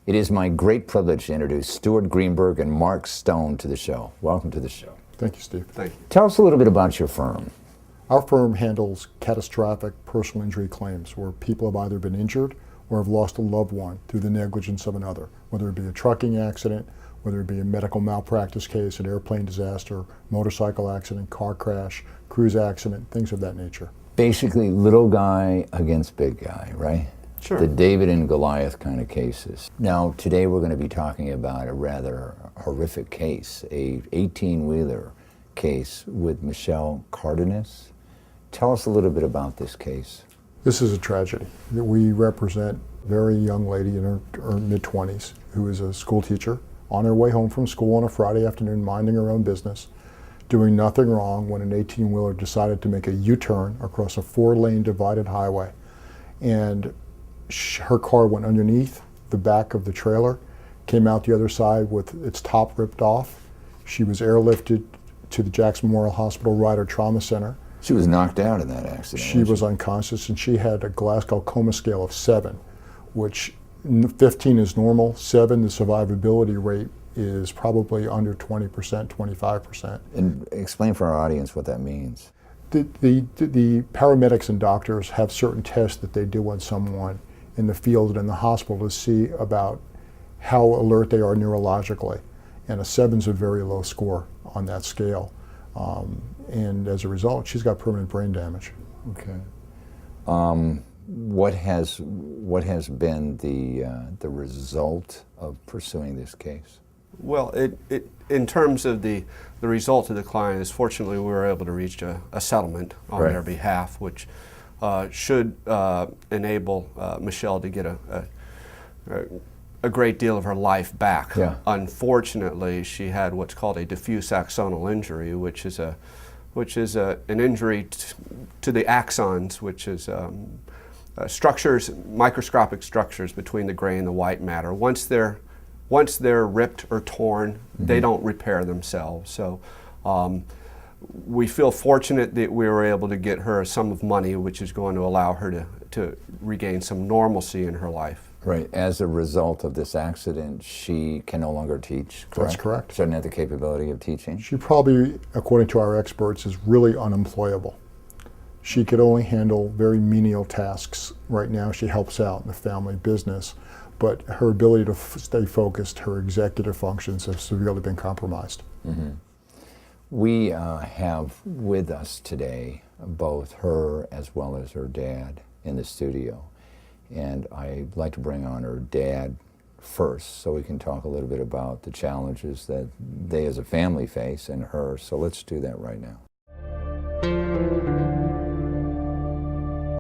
It is my great privilege to introduce Stuart Greenberg and Mark Stone to the show. Welcome to the show. Thank you, Steve. Thank you. Tell us a little bit about your firm. Our firm handles catastrophic personal injury claims where people have either been injured or have lost a loved one through the negligence of another, whether it be a trucking accident, whether it be a medical malpractice case, an airplane disaster, motorcycle accident, car crash, cruise accident, things of that nature. Basically, little guy against big guy, right? Sure. The David and Goliath kind of cases. Now, today we're going to be talking about a rather horrific case, a 18-wheeler case with Michelle Cardenas. Tell us a little bit about this case. This is a tragedy. We represent a very young lady in her mid-20s who is a school teacher on her way home from school on a Friday afternoon, minding her own business, doing nothing wrong when an 18-wheeler decided to make a U-turn across a 4-lane divided highway. And her car went underneath the back of the trailer, came out the other side with its top ripped off. She was airlifted to the Jackson Memorial Hospital Ryder Trauma Center. She was knocked out in that accident. She was unconscious, and she had a Glasgow coma scale of 7, which 15 is normal, 7, the survivability rate is probably under 20%, 25%. And explain for our audience what that means. The paramedics and doctors have certain tests that they do on someone in the field and in the hospital to see about how alert they are neurologically. And a 7 is a very low score on that scale. And as a result, she's got permanent brain damage. Okay. What has been the result of pursuing this case? Well, in terms of the result of the client is fortunately we were able to reach a settlement on Right. their behalf, which should enable Michelle to get a great deal of her life back. Yeah. Unfortunately, she had what's called a diffuse axonal injury, which is an injury to the axons, which is structures, microscopic structures between the gray and the white matter. Once they're ripped or torn, they don't repair themselves. So we feel fortunate that we were able to get her a sum of money, which is going to allow her to regain some normalcy in her life. Right. As a result of this accident, she can no longer teach, correct? That's correct. She doesn't have the capability of teaching? She probably, according to our experts, is really unemployable. She could only handle very menial tasks. Right now she helps out in the family business, but her ability to stay focused, her executive functions have severely been compromised. Mm-hmm. We have with us today both her as well as her dad in the studio. And I'd like to bring on her dad first so we can talk a little bit about the challenges that they as a family face and her. So let's do that right now.